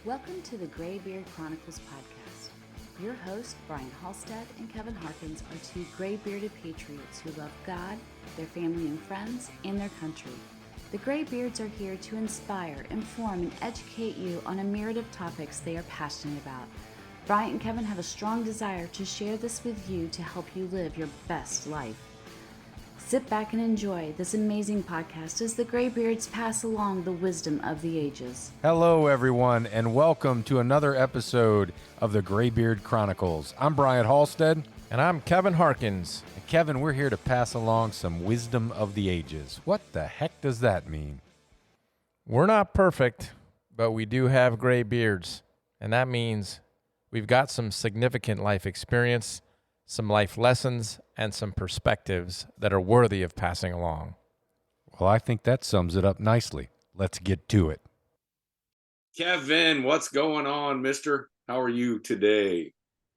Welcome to the Graybeard Chronicles podcast. Your hosts, Brian Halstead and Kevin Harkins, are two gray-bearded patriots who love God, their family and friends, and their country. The Graybeards are here to inspire, inform, and educate you on a myriad of topics they are passionate about. Brian and Kevin have a strong desire to share this with you to help you live your best life. Sit back and enjoy this amazing podcast as the Graybeards pass along the wisdom of the ages. Hello, everyone, and welcome to another episode of the Graybeard Chronicles. I'm Brian Halstead. And I'm Kevin Harkins. And Kevin, we're here to pass along some wisdom of the ages. What the heck does that mean? We're not perfect, but we do have gray beards. And that means we've got some significant life experience, some life lessons, and some perspectives that are worthy of passing along. Well, I think that sums it up nicely. Let's get to it. Kevin, what's going on, mister? How are you today?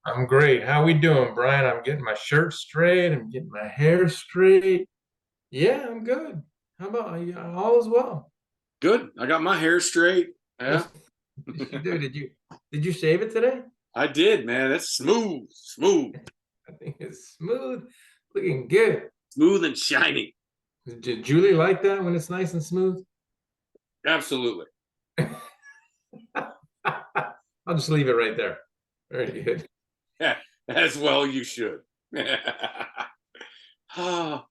I'm great. How we doing, Brian? I'm getting my shirt straight. I'm getting my hair straight. Yeah, I'm good. How about you? All is well. Good. I got my hair straight. Yeah. Did you shave it today? I did, man. That's smooth. I think it's smooth, looking good. Smooth and shiny. Did Julie like that when it's nice and smooth? Absolutely. I'll just leave it right there. Very good. Yeah, as well you should. All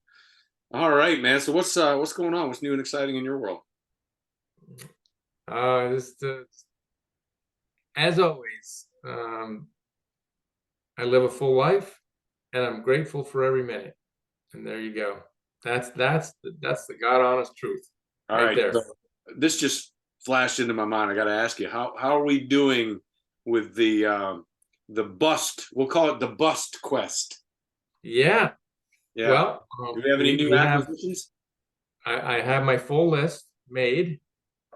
right, man. So what's going on? What's new and exciting in your world? As always, I live a full life, and I'm grateful for every minute. And there you go. That's the God honest truth. All right. There. So this just flashed into my mind. I got to ask you, how are we doing with the bust? We'll call it the bust quest. Yeah. Well, do we have any new acquisitions? I have my full list made.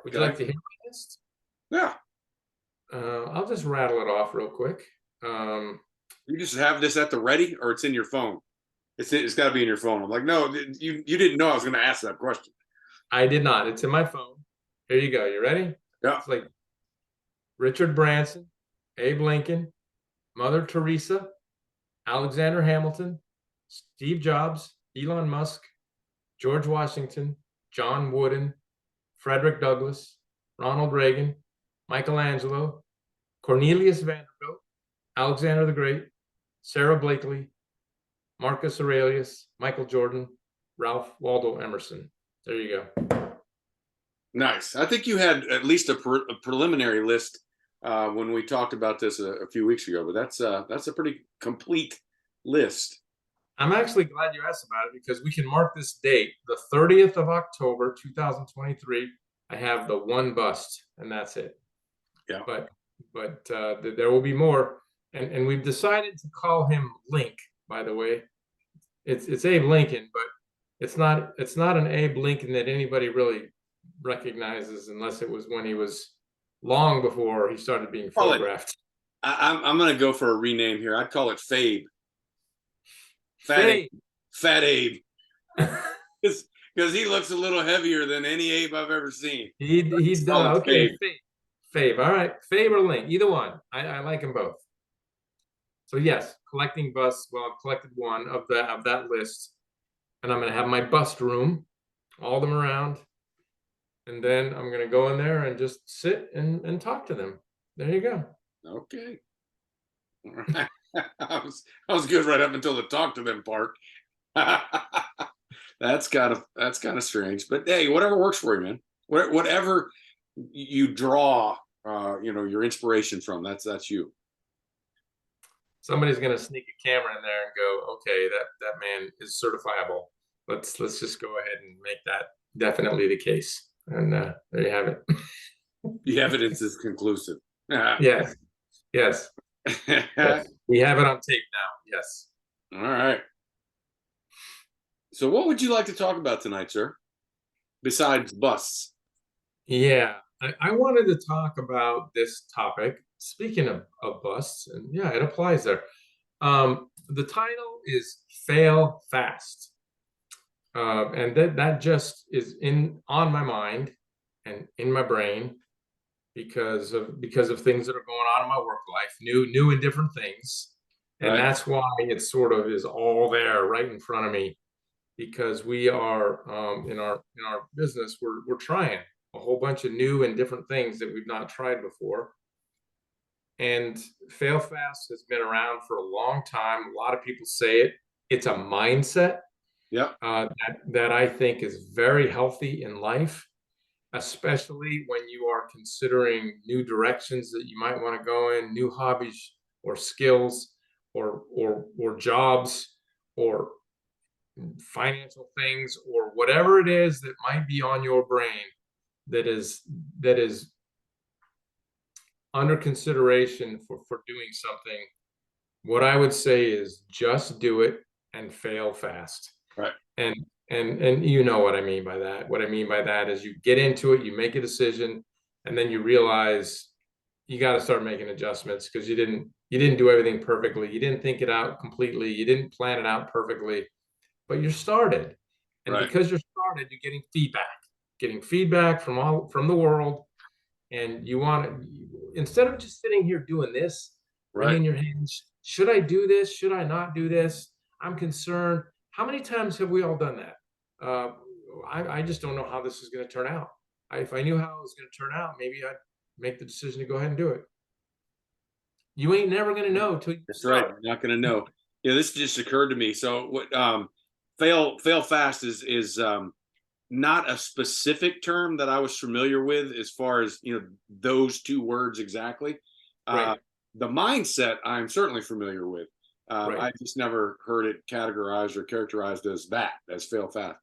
Would you like to hear my list? Yeah. I'll just rattle it off real quick. You just have this at the ready, or it's in your phone? It's got to be in your phone. I'm like, no, you didn't know I was going to ask that question. I did not. It's in my phone. Here you go. You ready? Yeah. It's like Richard Branson, Abe Lincoln, Mother Teresa, Alexander Hamilton, Steve Jobs, Elon Musk, George Washington, John Wooden, Frederick Douglass, Ronald Reagan, Michelangelo, Cornelius Vanderbilt, Alexander the Great, Sarah Blakely, Marcus Aurelius, Michael Jordan, Ralph Waldo Emerson. There you go. Nice. I think you had at least a preliminary list when we talked about this a few weeks ago, but that's a pretty complete list. I'm actually glad you asked about it because we can mark this date, the 30th of October, 2023. I have the one bust, and that's it. Yeah. But there will be more, and we've decided to call him Link. By the way, it's Abe Lincoln, but it's not an Abe Lincoln that anybody really recognizes unless it was when he was long before he started being photographed. I'm going to go for a rename here. I'd call it Fabe. Fat Abe. Because he looks a little heavier than any Abe I've ever seen. He's done okay. Fabe. All right, Fabe or Link, either one. I like them both. So yes, collecting busts. Well, I've collected one of that list, and I'm going to have my bust room, all of them around, and then I'm going to go in there and just sit and talk to them. There you go. Okay. All right. I was good right up until the talk to them part. That's kind of strange, but hey, whatever works for you, man. Whatever you draw, your inspiration from. That's you. Somebody's gonna sneak a camera in there and go, okay, that man is certifiable. Let's just go ahead and make that definitely the case. And there you have it. The evidence is conclusive. Yes. Yes. We have it on tape now. Yes. All right. So what would you like to talk about tonight, sir? Besides busts? Yeah, I wanted to talk about this topic. Speaking of busts, and yeah, it applies there. The title is Fail Fast. And that just is on my mind and in my brain because of things that are going on in my work life, new and different things. And Right. that's why it sort of is all there right in front of me, because we are in our business, we're trying a whole bunch of new and different things that we've not tried before. And fail fast has been around for a long time. A lot of people say it. It's a mindset Yep. that I think is very healthy in life, especially when you are considering new directions that you might want to go in, new hobbies or skills or jobs or financial things or whatever it is that might be on your brain that is under consideration for doing something. What I would say is just do it and fail fast. Right. And you know what I mean by that. What I mean by that is you get into it, you make a decision, and then you realize you got to start making adjustments because you didn't do everything perfectly. You didn't think it out completely. You didn't plan it out perfectly, but you started. And Right. because you're started, you're getting feedback from the world. And you want to, instead of just sitting here doing this, wringing your hands, should I do this? Should I not do this? I'm concerned. How many times have we all done that? I just don't know how this is going to turn out. If I knew how it was going to turn out, maybe I'd make the decision to go ahead and do it. You ain't never going to know till you That's start. right. You're not going to know. Yeah, this just occurred to me. So what fail fast is not a specific term that I was familiar with as far as, those two words exactly. Right. The mindset I'm certainly familiar with. Right. I just never heard it categorized or characterized as fail fast.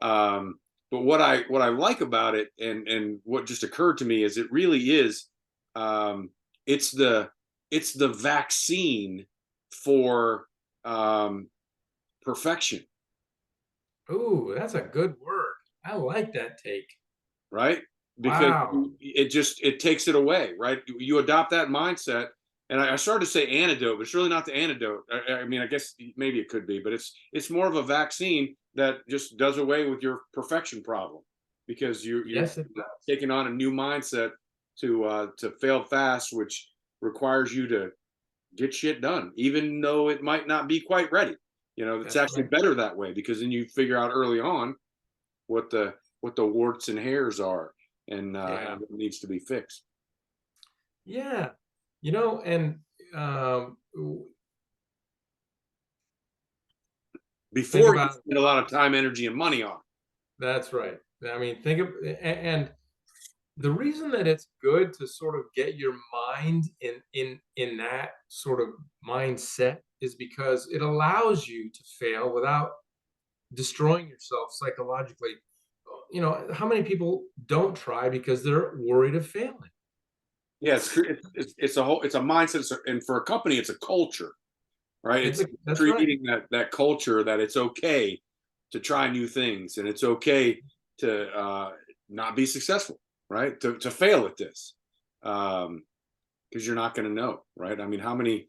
But what I like about it and what just occurred to me is it really is it's the vaccine for perfection. Ooh, that's a good word. I like that take. Right? Because Wow. it takes it away, right? You adopt that mindset. And I started to say antidote, but it's really not the antidote. I mean, I guess maybe it could be, but it's more of a vaccine that just does away with your perfection problem because you're Yes, it does. taking on a new mindset to fail fast, which requires you to get shit done, even though it might not be quite ready. It's That's actually right. better that way because then you figure out early on what the warts and hairs are and what needs to be fixed. Yeah. And um, Before you about spend a lot of time, energy, and money on. that's right. I mean, think of and the reason that it's good to sort of get your mind in that sort of mindset is because it allows you to fail without destroying yourself psychologically. How many people don't try because they're worried of failing? Yes, it's a mindset, and for a company, it's a culture, right? It's That's right. creating that culture that it's okay to try new things and it's okay to not be successful, right? To fail at this, because you're not going to know, right? I mean, how many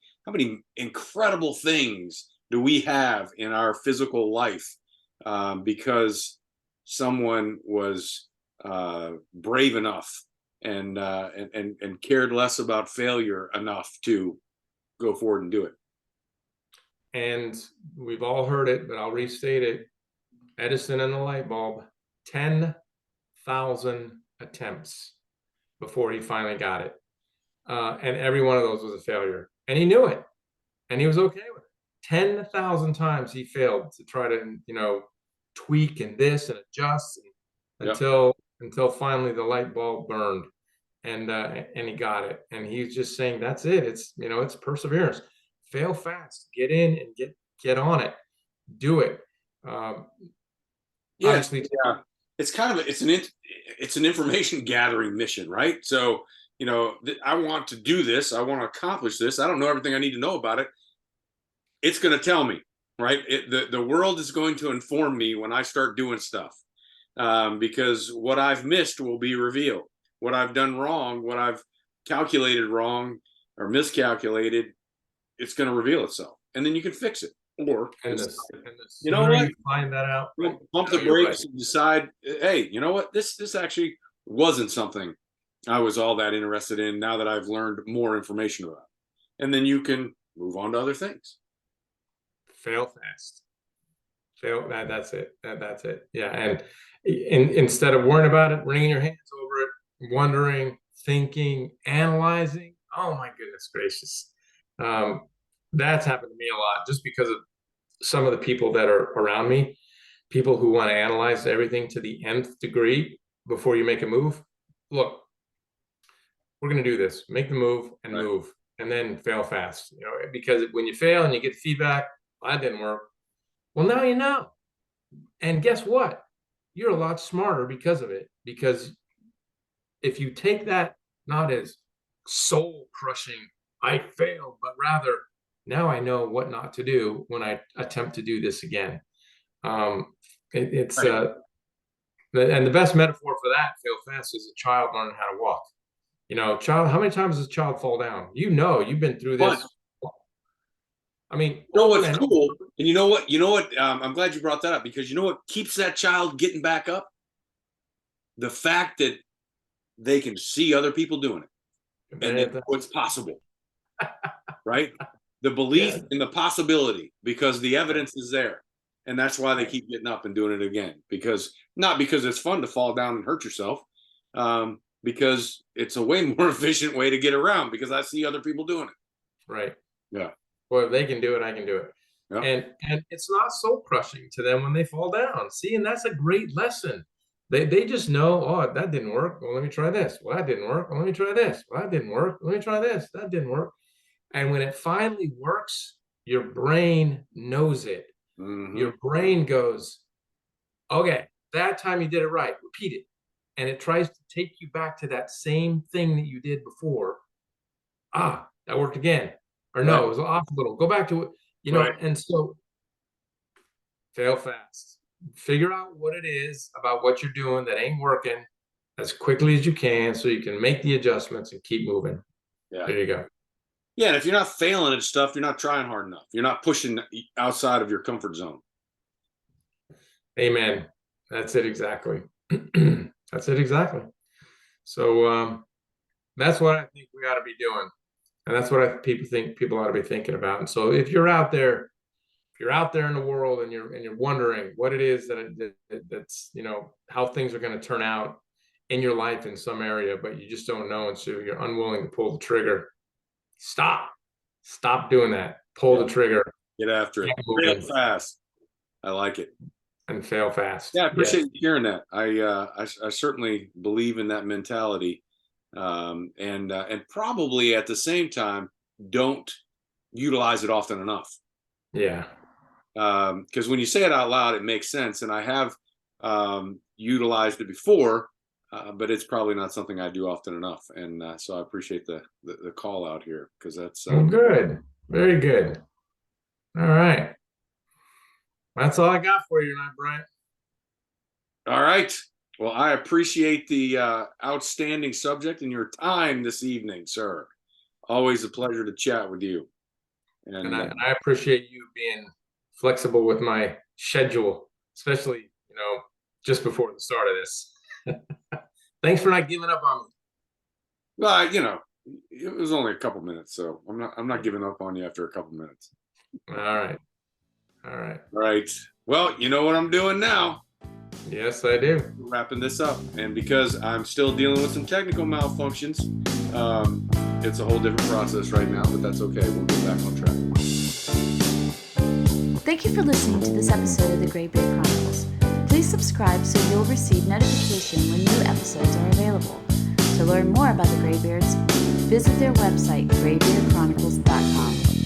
incredible things do we have in our physical life because someone was brave enough and cared less about failure enough to go forward and do it. And we've all heard it, but I'll restate it. Edison and the light bulb, 10,000 attempts before he finally got it. And every one of those was a failure. And he knew it. And he was okay with it. 10,000 times he failed to try to, tweak and this and adjust until finally the light bulb burned and he got it. And he's just saying, that's it. It's perseverance. Fail fast, get in and get on it, do it. Yes, Obviously, yeah. It's an information gathering mission, right? So I want to do this. I want to accomplish this. I don't know everything I need to know about it. It's going to tell me, right? The world is going to inform me when I start doing stuff, because what I've missed will be revealed. What I've done wrong, what I've calculated wrong or miscalculated, it's going to reveal itself, and then you can fix it. Or you know what? You find that out. Pump the brakes and decide, hey, you know what? This actually wasn't something I was all that interested in now that I've learned more information about it. And then you can move on to other things. Fail fast. That's it. That's it. Yeah. And instead of worrying about it, wringing your hands over it, wondering, thinking, analyzing. Oh my goodness gracious. That's happened to me a lot just because of some of the people that are around me, people who want to analyze everything to the nth degree before you make a move. Look, we're going to do this, make the move and move, and then fail fast, because when you fail and you get feedback, that didn't work. Well, now you know. And guess what? You're a lot smarter because of it. Because if you take that not as soul crushing, I failed, but rather now I know what not to do when I attempt to do this again. It's and the best metaphor for that, fail fast, is a child learning how to walk. How many times does a child fall down? You've been through this. I mean, what's cool, and you know what? I'm glad you brought that up, because you know what keeps that child getting back up? The fact that they can see other people doing it, and they know it's possible, right? The belief in the possibility, because the evidence is there, and that's why they keep getting up and doing it again. Not because it's fun to fall down and hurt yourself, because it's a way more efficient way to get around, because I see other people doing it. Right. Yeah. Well, if they can do it, I can do it. Yep. And it's not soul crushing to them when they fall down. See, and that's a great lesson. They just know, oh, that didn't work. Well, let me try this. Well, that didn't work. Well, let me try this. Well, that didn't work. Let me try this. That didn't work. And when it finally works, your brain knows it. Mm-hmm. Your brain goes, okay, that time you did it right. Repeat it. And it tries to take you back to that same thing that you did before. That worked again. Or no, it was off a little. Go back to it, Right. And so fail fast. Figure out what it is about what you're doing that ain't working as quickly as you can so you can make the adjustments and keep moving. Yeah. There you go. Yeah, and if you're not failing at stuff, you're not trying hard enough. You're not pushing outside of your comfort zone. Amen. That's it exactly. That's it exactly. So that's what I think we ought to be doing. And that's what people ought to be thinking about. And so if you're out there in the world and you're wondering what it is that's how things are going to turn out in your life in some area, but you just don't know, and so you're unwilling to pull the trigger, stop doing that. Pull the trigger. Get after it. Fail fast. I like it. And fail fast. Yeah, I appreciate you hearing that. I certainly believe in that mentality. And probably at the same time don't utilize it often enough. Yeah. Because when you say it out loud, it makes sense, and I have utilized it before, but it's probably not something I do often enough. And so I appreciate the call out here, because that's good, very good. All right, that's all I got for you tonight, Brian. All right. Well, I appreciate the outstanding subject and your time this evening, sir. Always a pleasure to chat with you. And I appreciate you being flexible with my schedule, especially, just before the start of this. Thanks for not giving up on me. Well, it was only a couple minutes, so I'm not giving up on you after a couple minutes. All right. Well, you know what I'm doing now. Yes, I do. Wrapping this up, and because I'm still dealing with some technical malfunctions, it's a whole different process right now, but that's okay. We'll get back on track. Thank you for listening to this episode of the Graybeard Chronicles. Please subscribe so you'll receive notification when new episodes are available. To learn more about the Graybeards, visit their website, graybeardchronicles.com.